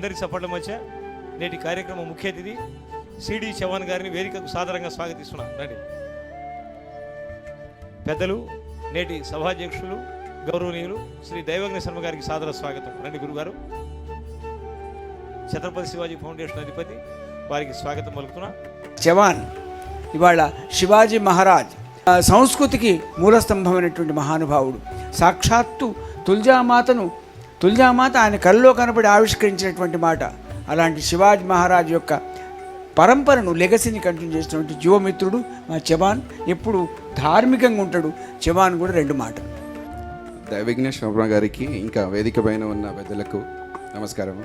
అందరి చప్పట్ల మధ్య నేటి కార్యక్రమం ముఖ్య అతిథి సిడి చవాన్ గారిని వేదికకు సాదరంగా స్వాగతిస్తున్నాను. రండి పెద్దలు, నేటి సభాధ్యక్షులు గౌరవనీయులు శ్రీ దైవజ్ఞ శర్మ గారికి సాదర స్వాగతం. రండి గురుగారు. ఛత్రపతి శివాజీ ఫౌండేషన్ అధిపతి వారికి స్వాగతం పలుకుతున్నా. చవాన్ ఇవాళ శివాజీ మహారాజ్ సంస్కృతికి మూలస్తంభమైనటువంటి మహానుభావుడు. సాక్షాత్తు తుల్జామాత ఆయన కళ్ళలో కనపడి ఆవిష్కరించినటువంటి మాట. అలాంటి శివాజీ మహారాజ్ యొక్క పరంపరను లెగసీని కంటిన్యూ చేసినటువంటి జీవమిత్రుడు మా చవాన్. ఎప్పుడు ధార్మికంగా ఉంటాడు. చవాన్ కూడా రెండు మాటలు. దైవజ్ఞ శర్మ గారికి ఇంకా వేదిక పైన ఉన్న పెద్దలకు నమస్కారం.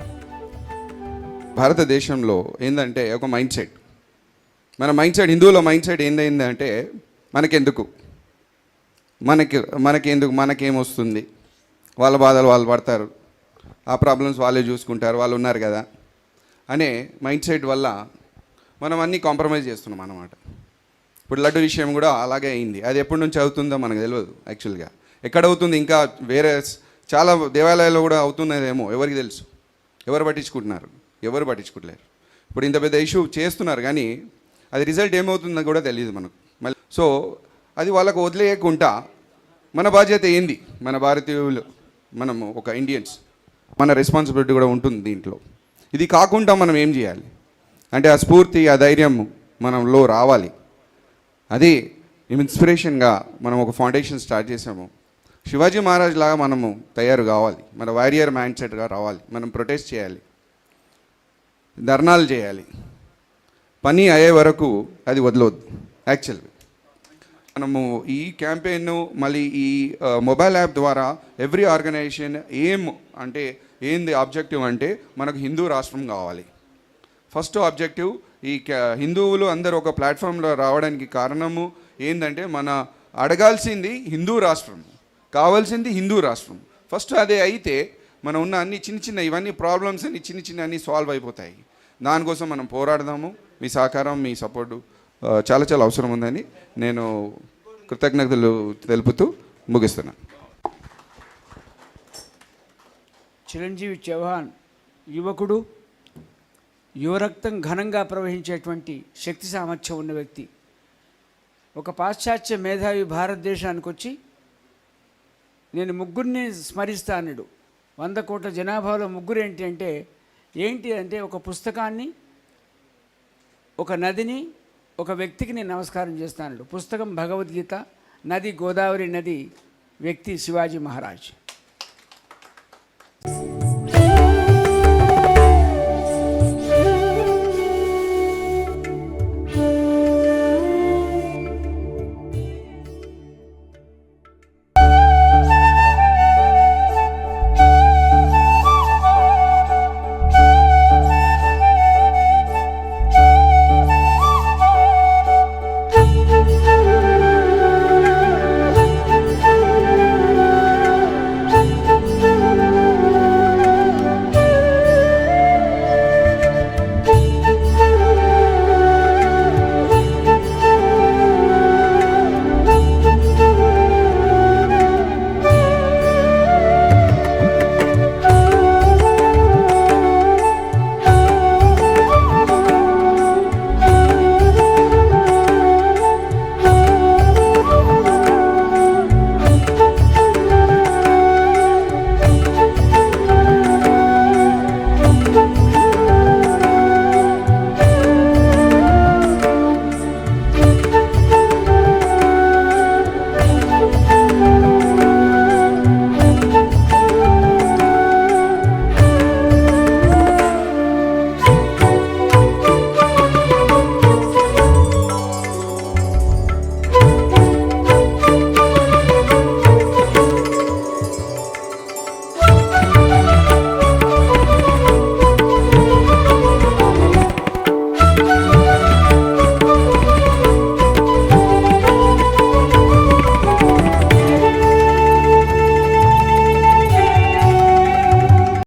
భారతదేశంలో ఏంటంటే ఒక మైండ్ సెట్, మన మైండ్ సెట్, హిందువుల మైండ్ సెట్ ఏంటంటే మనకేమొస్తుంది, వాళ్ళ బాధలు వాళ్ళు పడతారు, ఆ ప్రాబ్లమ్స్ వాళ్ళే చూసుకుంటారు, వాళ్ళు ఉన్నారు కదా అనే మైండ్ సెట్ వల్ల మనం అన్నీ కాంప్రమైజ్ చేస్తున్నాం అన్నమాట. ఇప్పుడు లడ్డు విషయం కూడా అలాగే అయింది. అది ఎప్పటి నుంచి అవుతుందో మనకు తెలియదు. యాక్చువల్గా ఎక్కడ అవుతుంది, ఇంకా వేరే చాలా దేవాలయాల్లో కూడా అవుతున్నదేమో ఎవరికి తెలుసు. ఎవరు పట్టించుకుంటున్నారు? ఎవరు పట్టించుకోవట్లేరు. ఇప్పుడు ఇంత పెద్ద ఇష్యూ చేస్తున్నారు కానీ అది రిజల్ట్ ఏమవుతుందో కూడా తెలియదు మనకు. మళ్ళీ సో అది వాళ్ళకు వదిలేయకుండా మన బాధ్యత ఏంది, మన భారతీయులు, మనము ఒక ఇండియన్స్, మన రెస్పాన్సిబిలిటీ కూడా ఉంటుంది దీంట్లో. ఇది కాకుండా మనం ఏం చేయాలి అంటే ఆ స్ఫూర్తి, ఆ ధైర్యం మనలో రావాలి. అది ఇన్స్పిరేషన్గా మనం ఒక ఫౌండేషన్ స్టార్ట్ చేసాము. శివాజీ మహారాజ్ లాగా మనము తయారు కావాలి, మన వారియర్ మైండ్ సెట్గా రావాలి. మనం ప్రొటెస్ట్ చేయాలి, ధర్నాలు చేయాలి, పని అయ్యే వరకు అది వదలవద్దు. యాక్చువల్గా మనము ఈ క్యాంపెయిన్ మళ్ళీ ఈ మొబైల్ యాప్ ద్వారా ఎవ్రీ ఆర్గనైజేషన్ ఏంది ఆబ్జెక్టివ్ అంటే మనకు హిందూ రాష్ట్రం కావాలి. ఫస్ట్ ఆబ్జెక్టివ్ ఈ హిందువులు అందరూ ఒక ప్లాట్ఫామ్లో రావడానికి కారణము ఏంటంటే మన అడగాల్సింది హిందూ రాష్ట్రం, కావాల్సింది హిందూ రాష్ట్రం. ఫస్ట్ అదే అయితే మనం ఉన్న అన్ని చిన్న ఇవన్నీ ప్రాబ్లమ్స్ అన్ని చిన్న అన్నీ సాల్వ్ అయిపోతాయి. దానికోసం మనం పోరాడదాము. మీ సహకారం, మీ సపోర్టు చాలా చాలా అవసరం ఉందని నేను కృతజ్ఞతలు తెలుపుతూ ముగిస్తున్నాను. చిరంజీవి చౌహాన్ యువకుడు, యువరక్తం ఘనంగా ప్రవహించేటువంటి శక్తి సామర్థ్యం ఉన్న వ్యక్తి. ఒక పాశ్చాత్య మేధావి భారతదేశానికి వచ్చి నేను ముగ్గురిని స్మరిస్తా అన్నాడు. 100 కోట్ల జనాభాలో ముగ్గురు ఏంటి అంటే ఒక పుస్తకాన్ని, ఒక నదిని, ఒక వ్యక్తికి నేను నమస్కారం చేస్తాను. పుస్తకం భగవద్గీత, నది గోదావరి నది, వ్యక్తి శివాజీ మహారాజ్.